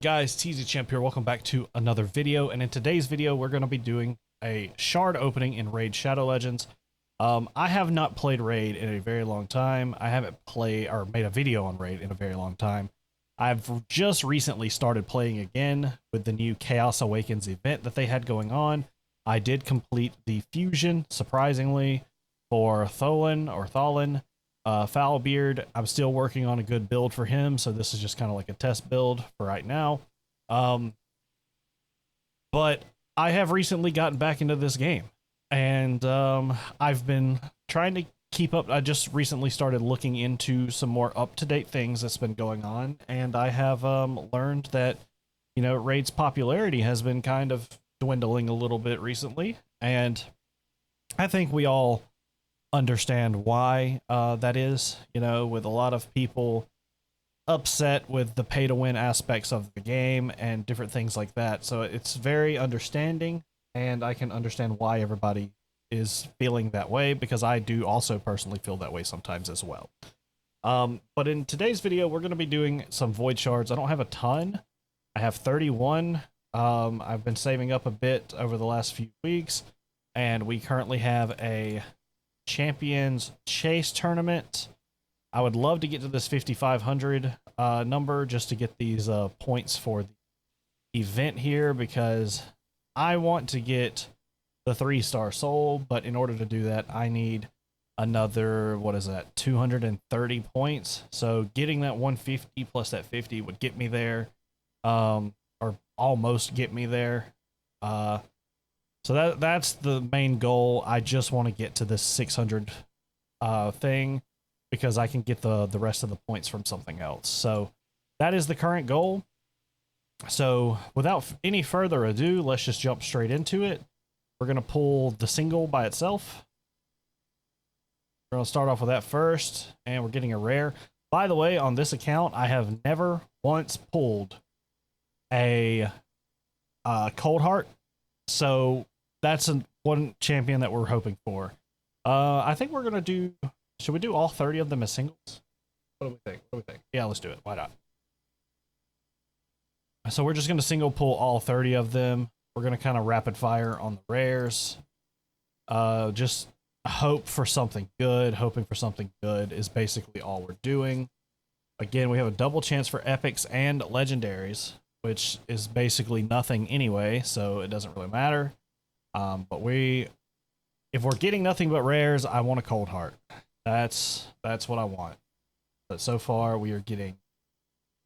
Guys, TZ Champ here. Welcome back to another video, and in today's video we're going to be doing a shard opening in Raid Shadow Legends. I have not played Raid in a very long time. I haven't played or made a video on Raid in a very long time. I've just recently started playing again with the new Chaos Awakens event that they had going on. I did complete the fusion, surprisingly, for Tholin. Foulbeard, I'm still working on a good build for him, so this is just kind of like a test build for right now. But I have recently gotten back into this game, and I've been trying to keep up. I just recently started looking into some more up-to-date things that's been going on, and I have learned that, you know, Raid's popularity has been kind of dwindling a little bit recently, and I think we all understand why that is, you know, with a lot of people upset with the pay to win aspects of the game and different things like that. So it's very understanding, and I can understand why everybody is feeling that way, because I do also personally feel that way sometimes as well. But in today's video, we're going to be doing some void shards. I don't have a ton. I have 31. I've been saving up a bit over the last few weeks, and we currently have a Champions Chase tournament. I would love to get to this 5,500 number just to get these points for the event here, because I want to get the 3-star soul, but in order to do that I need another, what is that, 230 points. So getting that 150 plus that 50 would get me there, or almost get me there. So that's the main goal. I just want to get to this 600 thing, because I can get the rest of the points from something else. So that is the current goal. So without any further ado, let's just jump straight into it. We're going to pull the single by itself. We're going to start off with that first, and we're getting a rare. By the way, on this account, I have never once pulled a Cold Heart. So that's one champion that we're hoping for. I think we're going to do... Should we do all 30 of them as singles? What do we think? What do we think? Yeah, let's do it. Why not? So we're just going to single pull all 30 of them. We're going to kind of rapid fire on the rares. Just hope for something good. Hoping for something good is basically all we're doing. Again, we have a double chance for epics and legendaries, which is basically nothing anyway, so it doesn't really matter. But if we're getting nothing but rares, I want a Cold Heart. That's what I want. But so far, we are getting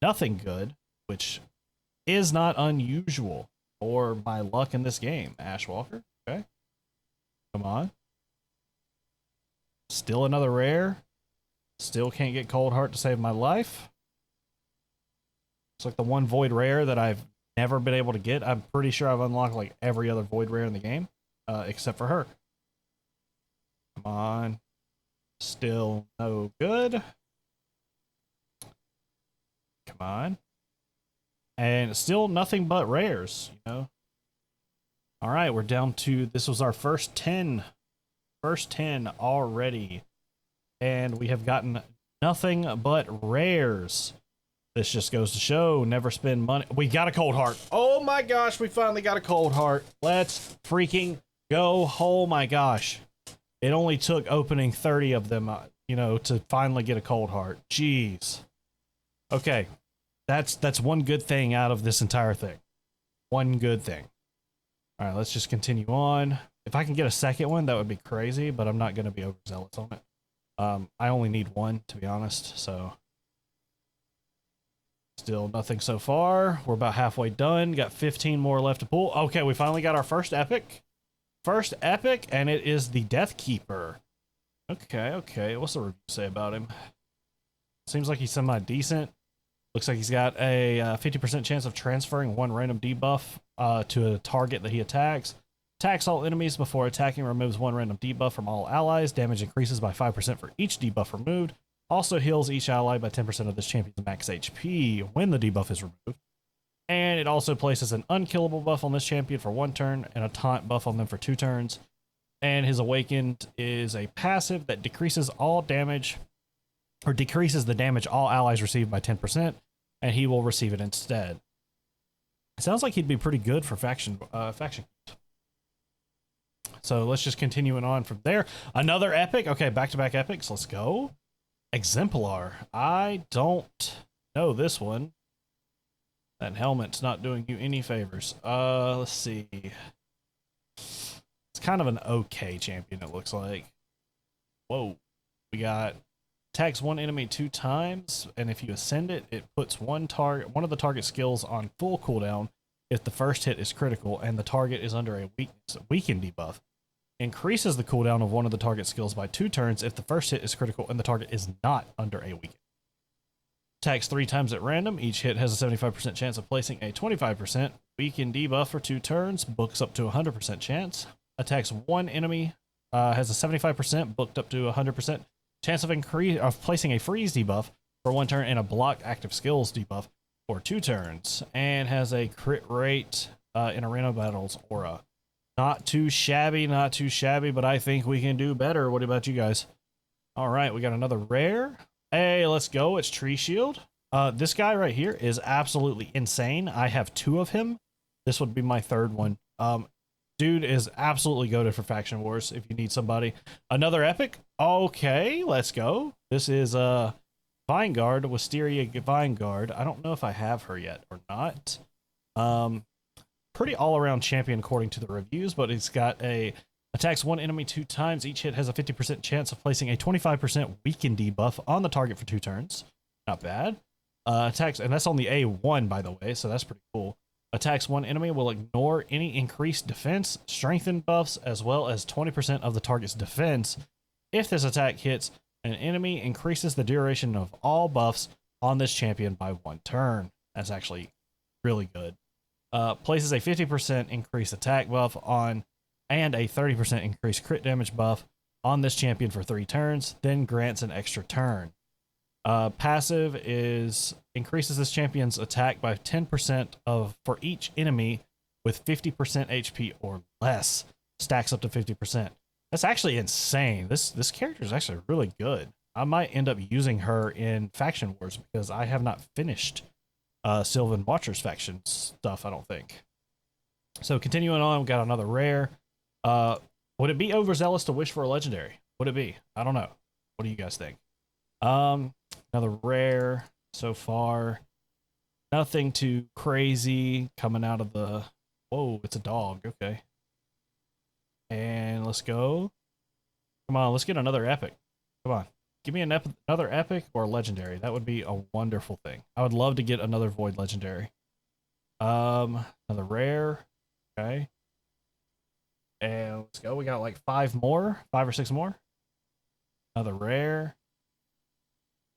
nothing good, which is not unusual for my luck in this game. Ashwalker, okay. Come on. Still another rare. Still can't get Cold Heart to save my life. It's like the one void rare that I've never been able to get. I'm pretty sure I've unlocked like every other void rare in the game, except for her. Come on. Still no good. Come on. And still nothing but rares, you know. All right, we're down to, this was our first 10. First 10 already. And we have gotten nothing but rares. This just goes to show, never spend money. We got a Cold Heart. Oh my gosh, we finally got a Cold Heart. Let's freaking go. Oh my gosh. It only took opening 30 of them, you know, to finally get a Cold Heart. Jeez. Okay. That's one good thing out of this entire thing. One good thing. All right, let's just continue on. If I can get a second one, that would be crazy, but I'm not going to be overzealous on it. I only need one, to be honest, so... Still nothing so far. We're about halfway done. Got 15 more left to pull. Okay, we finally got our first epic. First epic, and it is the Death Keeper. Okay. What's the review say about him? Seems like he's semi-decent. Looks like he's got a 50% chance of transferring one random debuff to a target that he attacks. Attacks all enemies before attacking, removes one random debuff from all allies. Damage increases by 5% for each debuff removed. Also heals each ally by 10% of this champion's max HP when the debuff is removed. And it also places an unkillable buff on this champion for 1 turn and a taunt buff on them for 2 turns. And his Awakened is a passive that decreases all damage, or decreases the damage all allies receive by 10%, and he will receive it instead. Sounds like he'd be pretty good for faction. So let's just continue on from there. Another epic. Okay, back-to-back epics. Let's go. Exemplar. I don't know this one. That helmet's not doing you any favors. Let's see. It's kind of an okay champion, it looks like. Whoa. We got attacks one enemy 2 times, and if you ascend it, it puts one of the target skills on full cooldown if the first hit is critical and the target is under a weaken debuff. Increases the cooldown of one of the target skills by 2 turns if the first hit is critical and the target is not under a weaken. Attacks 3 times at random. Each hit has a 75% chance of placing a 25% weaken debuff for 2 turns, books up to a 100% chance. Attacks one enemy, has a 75%, booked up to a 100% chance of placing a freeze debuff for 1 turn and a block active skills debuff for 2 turns, and has a crit rate in arena battles aura. Not too shabby, but I think we can do better. What about you guys? All right, we got another rare. Hey, let's go. It's Tree Shield. This guy right here is absolutely insane. I have 2 of him. This would be my 3rd one. Dude is absolutely goated for Faction Wars if you need somebody. Another epic. Okay, let's go. This is Vineguard, Wisteria Vineguard. I don't know if I have her yet or not. Pretty all-around champion according to the reviews, but it's got a attacks one enemy 2 times. Each hit has a 50% chance of placing a 25% weaken debuff on the target for 2 turns. Not bad. Attacks, and that's on the A1, by the way, so that's pretty cool. Attacks one enemy will ignore any increased defense, strengthen buffs, as well as 20% of the target's defense. If this attack hits an enemy, increases the duration of all buffs on this champion by 1 turn. That's actually really good. Places a 50% increased attack buff on and a 30% increased crit damage buff on this champion for 3 turns, then grants an extra turn. Passive is increases this champion's attack by 10% for each enemy with 50% HP or less. Stacks up to 50%. That's actually insane. This character is actually really good. I might end up using her in Faction Wars because I have not finished Sylvan Watcher's faction stuff, I don't think. So continuing on, we got another rare. Would it be overzealous to wish for a legendary? Would it be? I don't know. What do you guys think? Another rare so far. Nothing too crazy coming out of the... Whoa, it's a dog. Okay. And let's go. Come on, let's get another epic. Come on. Give me another epic or legendary. That would be a wonderful thing. I would love to get another void legendary. Another rare. Okay. And let's go. We got like 5 or 6 more. Another rare.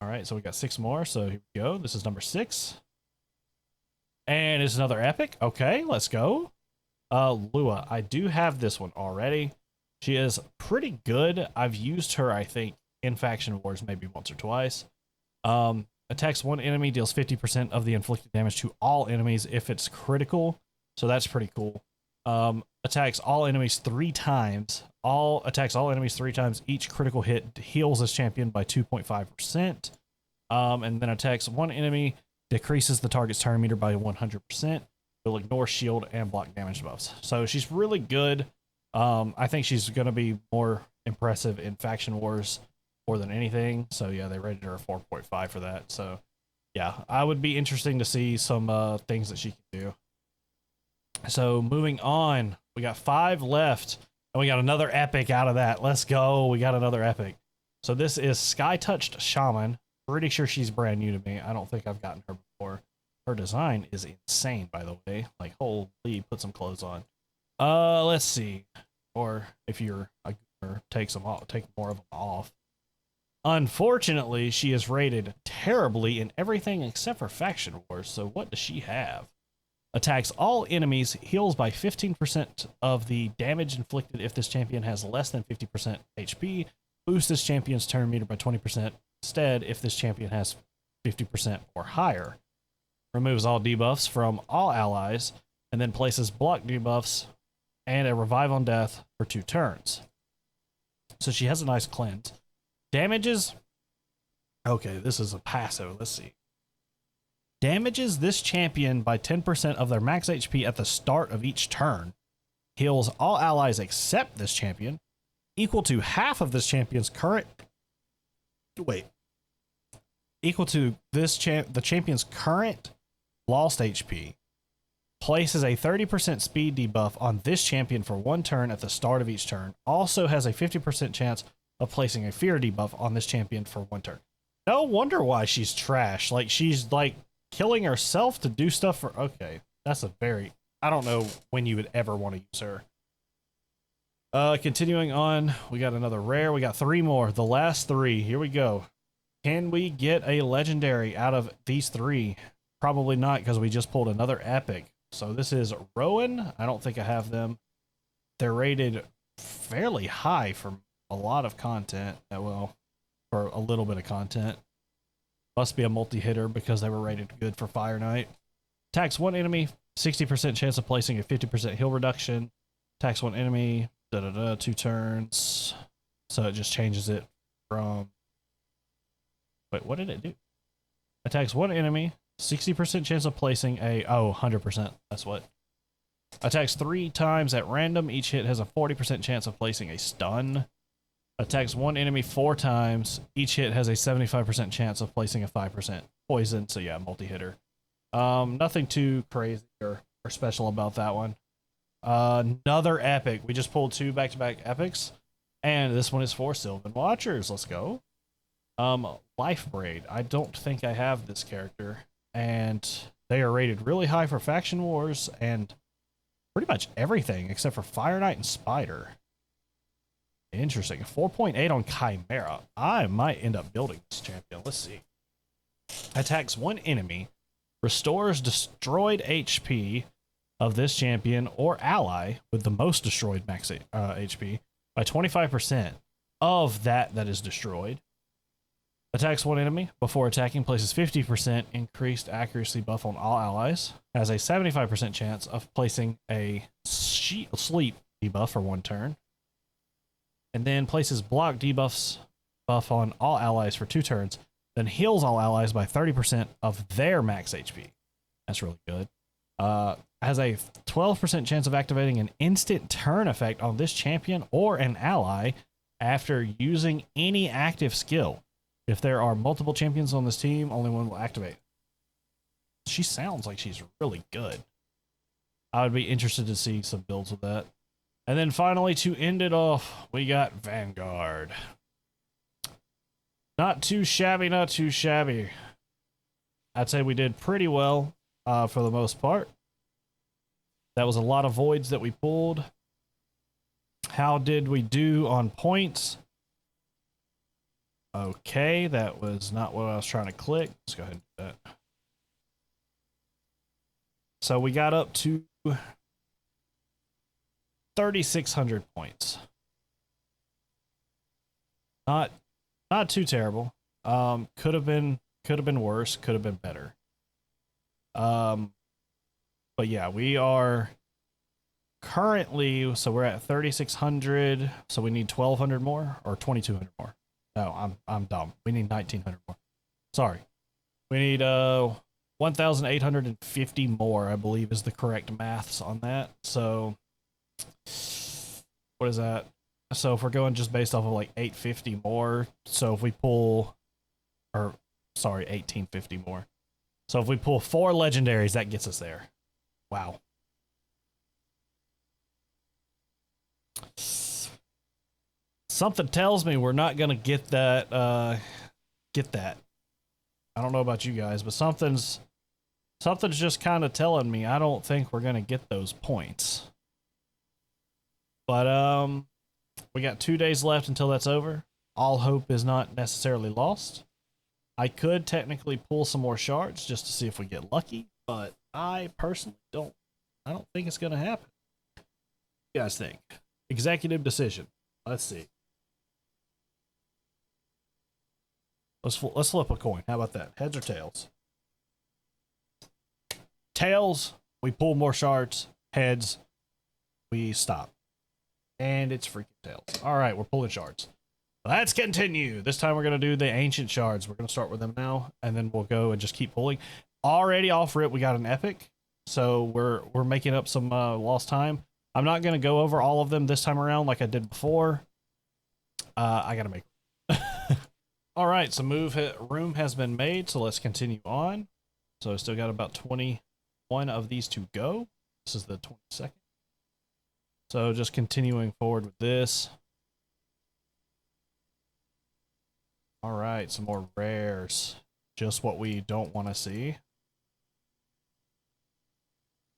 All right, so we got 6 more. So here we go. This is number 6. And it's another epic. Okay, let's go. Lua. I do have this one already. She is pretty good. I've used her, I think, in Faction Wars maybe once or twice. Attacks one enemy, deals 50% of the inflicted damage to all enemies if it's critical. So that's pretty cool. Attacks all enemies 3 times. Attacks all enemies 3 times. Each critical hit heals this champion by 2.5%. And then attacks one enemy, decreases the target's turn meter by 100%. Will ignore shield and block damage buffs. So she's really good. I think she's going to be more impressive in Faction Wars more than anything. So yeah, they rated her a 4.5 for that. So yeah, I would be interesting to see some things that she can do. So moving on, we got 5 left, and we got another epic out of that. Let's go. We got another epic. So this is Sky Touched Shaman. Pretty sure she's brand new to me. I don't think I've gotten her before. Her design is insane, by the way. Like, holy, put some clothes on. Let's see. Or if you're a goober, take more of them off. Unfortunately, she is rated terribly in everything except for Faction Wars. So what does she have? Attacks all enemies, heals by 15% of the damage inflicted if this champion has less than 50% HP. Boosts this champion's turn meter by 20% instead if this champion has 50% or higher. Removes all debuffs from all allies, and then places block debuffs and a revive on death for 2 turns. So she has a nice cleanse. Damages. Okay, this is a passive. Let's see. Damages this champion by 10% of their max HP at the start of each turn. Heals all allies except this champion, equal to half of this champion's current. Wait. Equal to the champion's current lost HP. Places a 30% speed debuff on this champion for 1 turn at the start of each turn. Also has a 50% chance of placing a fear debuff on this champion for 1 turn. No wonder why she's trash. Like, she's like killing herself to do stuff for. Okay, that's a very. I don't know when you would ever want to use her. Continuing on, we got another rare. We got 3 more. The last 3. Here we go. Can we get a legendary out of these 3? Probably not, because we just pulled another epic. So this is Rowan. I don't think I have them. They're rated fairly high for a lot of content. Well, for a little bit of content. Must be a multi-hitter because they were rated good for Fire Knight. Attacks 1 enemy, 60% chance of placing a 50% heal reduction. Attacks 1 enemy, 2 turns. So it just changes it from... Wait, what did it do? Attacks 1 enemy, 60% chance of placing a... Oh, 100%. That's what. Attacks 3 times at random. Each hit has a 40% chance of placing a stun. Attacks 1 enemy 4 times. Each hit has a 75% chance of placing a 5% poison. So yeah, multi-hitter. Nothing too crazy or special about that one. Another epic. We just pulled 2 back-to-back epics. And this one is for Sylvan Watchers. Let's go. Life Braid. I don't think I have this character. And they are rated really high for Faction Wars and pretty much everything except for Fire Knight and Spider. Interesting. 4.8 on Chimera. I might end up building this champion. Let's see. Attacks 1 enemy. Restores destroyed HP of this champion or ally with the most destroyed max HP by 25% of that is destroyed. Attacks 1 enemy. Before attacking, places 50% increased accuracy buff on all allies. Has a 75% chance of placing a sleep debuff for 1 turn. And then places block debuffs buff on all allies for 2 turns. Then heals all allies by 30% of their max HP. That's really good. Has a 12% chance of activating an instant turn effect on this champion or an ally after using any active skill. If there are multiple champions on this team, only one will activate. She sounds like she's really good. I would be interested to see some builds with that. And then finally, to end it off, we got Vanguard. Not too shabby, not too shabby. I'd say we did pretty well for the most part. That was a lot of voids that we pulled. How did we do on points? Okay, that was not what I was trying to click. Let's go ahead and do that. So we got up to 3,600 points. Not too terrible. Could have been worse. Could have been better. But yeah, we are currently, so we're at 3,600. So we need 1,200 more or 2,200 more. No, I'm dumb. We need 1,900 more. Sorry. We need 1,850 more, I believe is the correct maths on that. So what is that? So if we're going just based off of like 850 more, so if we pull, or sorry, 1,850 more. So if we pull 4 legendaries, that gets us there. Wow. Something tells me we're not gonna get that. I don't know about you guys, but something's just kind of telling me I don't think we're gonna get those points. But we got 2 days left until that's over. All hope is not necessarily lost. I could technically pull some more shards just to see if we get lucky, but I personally don't. I don't think it's gonna happen. What do you guys think? Executive decision. Let's see. Let's flip a coin. How about that? Heads or tails? Tails, we pull more shards. Heads, we stop. And it's freaking tails. All right, we're pulling shards. Let's continue. This time we're going to do the ancient shards. We're going to start with them now, and then we'll go and just keep pulling. already off rip, we got an epic. So we're making up some lost time. I'm not gonna go over all of them this time around like I did before. I gotta make. All right, so room has been made. So let's continue on. So still got about 21 of these to go. This is the 22nd. So just continuing forward with this. All right, some more rares. Just what we don't want to see.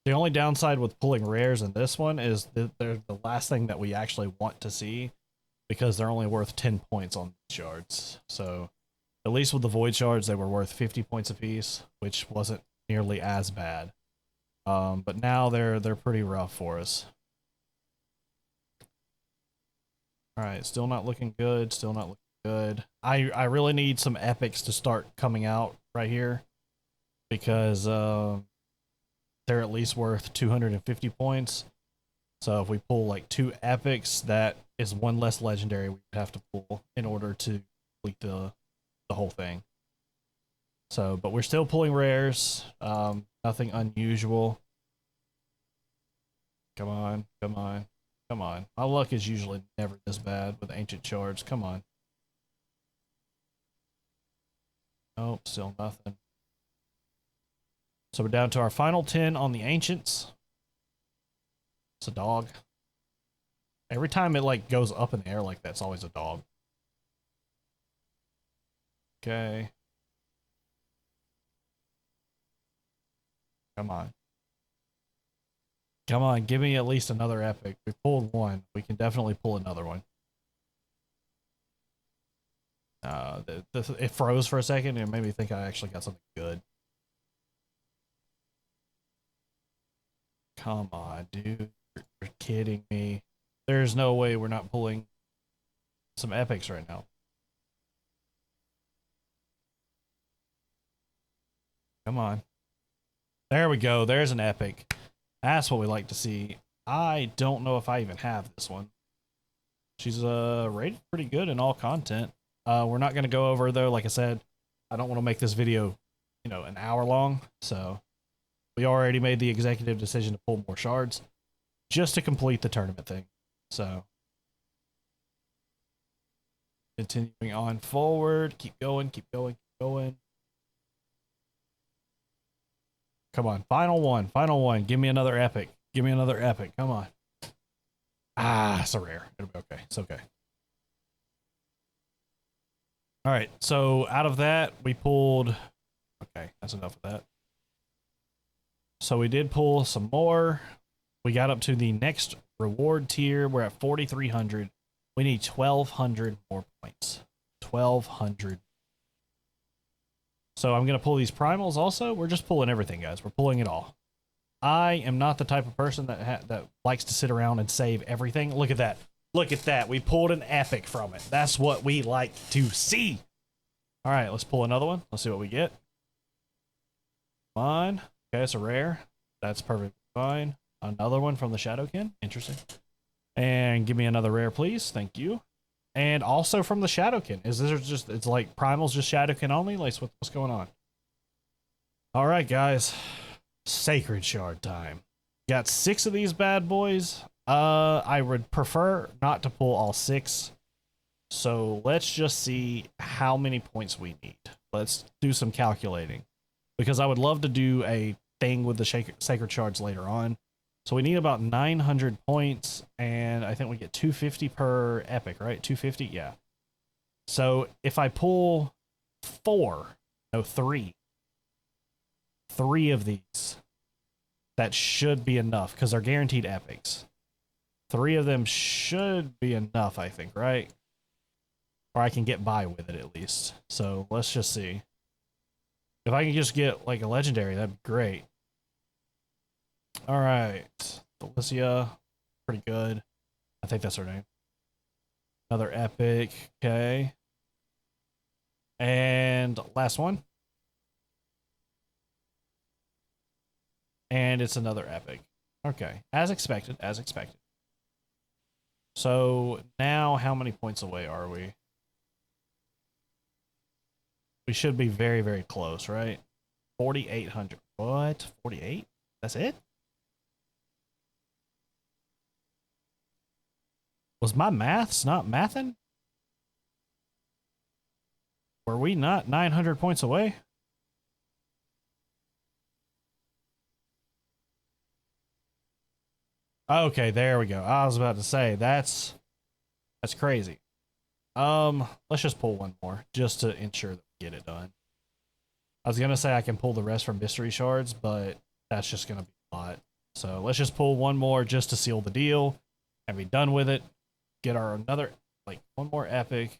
The only downside with pulling rares in this one is that they're the last thing that we actually want to see because they're only worth 10 points on shards. So at least with the void shards, they were worth 50 points apiece, which wasn't nearly as bad. But now they're pretty rough for us. All right, still not looking good. Still not looking good. I really need some epics to start coming out right here because they're at least worth 250 points. So if we pull like 2 epics, that is 1 less legendary we would have to pull in order to complete the whole thing. So, but we're still pulling rares. Nothing unusual. Come on, come on, come on. My luck is usually never this bad with ancient shards. Come on. Nope, still nothing. So we're down to our final 10 on the ancients. It's a dog. Every time it like goes up in the air like that, it's always a dog. Okay. Come on. Come on, give me at least another epic. We pulled one. We can definitely pull another one. It froze for a second and it made me think I actually got something good. Come on, dude. You're kidding me. There's no way we're not pulling some epics right now. Come on. There we go. There's an epic. That's what we like to see. I don't know if I even have this one. She's rated pretty good in all content. We're not going to go over though. Like I said, I don't want to make this video, an hour long. So we already made the executive decision to pull more shards just to complete the tournament thing. So continuing on forward, keep going, keep going, keep going. Come on, final one. Give me another epic. Give me another epic. Come on. Ah, it's a rare. It'll be okay. It's okay. All right, so out of that, we pulled... Okay, that's enough of that. So we did pull some more. We got up to the next reward tier. We're at 4,300. We need 1,200 more points. 1,200. So I'm going to pull these primals also. We're just pulling everything, guys. We're pulling it all. I am not the type of person that likes to sit around and save everything. Look at that. Look at that. We pulled an epic from it. That's what we like to see. All right, let's pull another one. Let's see what we get. Come on. Okay, it's a rare. That's perfectly fine. Another one from the Shadowkin. Interesting. And give me another rare, please. Thank you. And also from the Shadowkin. Is this just, it's like Primal's just Shadowkin only? Like, what's going on? All right, guys. Sacred Shard time. Got 6 of these bad boys. I would prefer not to pull all 6. So let's just see how many points we need. Let's do some calculating. Because I would love to do a thing with the Sacred Shards later on. So we need about 900 points, and I think we get 250 per epic, right? 250? Yeah. So if I pull 3 of these, that should be enough, because they're guaranteed epics. 3 of them should be enough, I think, right? Or I can get by with it at least. So let's just see. If I can just get like a legendary, that'd be great. All right, Felicia, pretty good. I think that's her name. Another epic, okay. And last one. And it's another epic. Okay, as expected, as expected. So now how many points away are we? We should be very, very close, right? 4,800. What? 48? That's it? Was my maths not mathing? Were we not 900 points away? Okay, there we go. I was about to say that's crazy. Let's just pull one more just to ensure that we get it done. I was gonna say I can pull the rest from mystery shards, but that's just gonna be a lot. So let's just pull one more just to seal the deal and be done with it. Get our another one more epic.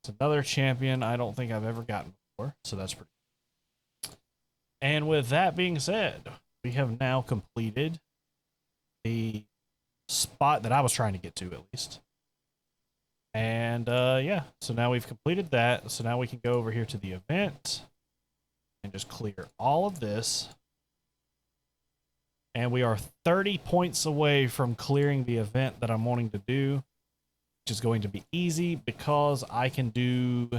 It's another champion I don't think I've ever gotten before, so that's pretty. And with that being said, we have now completed the spot that I was trying to get to at least. And yeah, so now we've completed that. So now we can go over here to the event and just clear all of this. And we are 30 points away from clearing the event that I'm wanting to do, which is going to be easy because I can do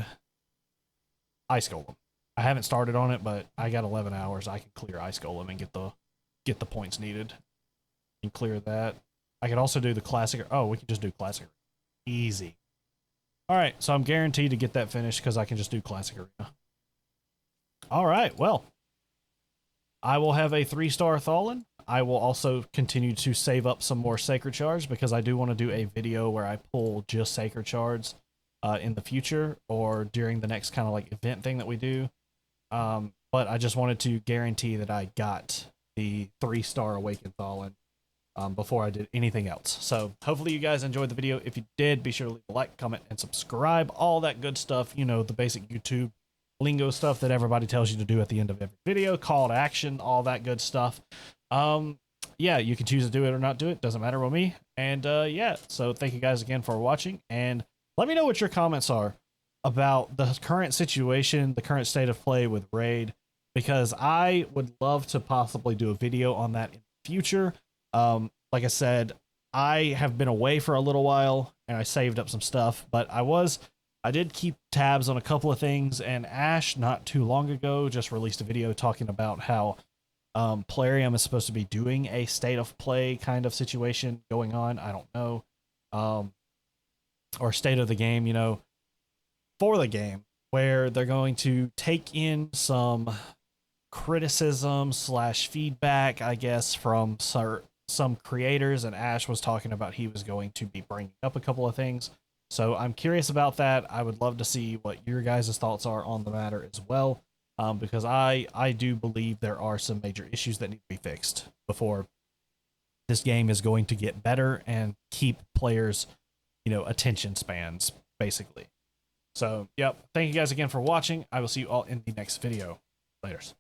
Ice Golem. I haven't started on it, but I got 11 hours. I can clear Ice Golem and get the points needed and clear that. I can also do the classic. Oh, we can just do classic. Easy. All right, so I'm guaranteed to get that finished because I can just do classic arena. All right, well, I will have a 3-star Thalin. I will also continue to save up some more Sacred Shards because I do want to do a video where I pull just Sacred Shards in the future or during the next kind of like event thing that we do. But I just wanted to guarantee that I got the 3-star Awakened Thalin before I did anything else. So hopefully you guys enjoyed the video. If you did, be sure to leave a like, comment, and subscribe. All that good stuff, you know, the basic YouTube lingo stuff that everybody tells you to do at the end of every video, call to action, all that good stuff. Yeah, you can choose to do it or not do it. Doesn't matter with me. And yeah, so thank you guys again for watching. And let me know what your comments are about the current situation, the current state of play with Raid, because I would love to possibly do a video on that in the future. Like I said, I have been away for a little while and I saved up some stuff, but I did keep tabs on a couple of things, and Ash not too long ago just released a video talking about how Plarium is supposed to be doing a state of play kind of situation going on. I don't know. Or state of the game, you know, for the game, where they're going to take in some criticism / feedback, I guess, from some creators, and Ash was talking about he was going to be bringing up a couple of things. So I'm curious about that. I would love to see what your guys' thoughts are on the matter as well, because I do believe there are some major issues that need to be fixed before this game is going to get better and keep players, you know, attention spans, basically. So, yep. Thank you guys again for watching. I will see you all in the next video. Laters.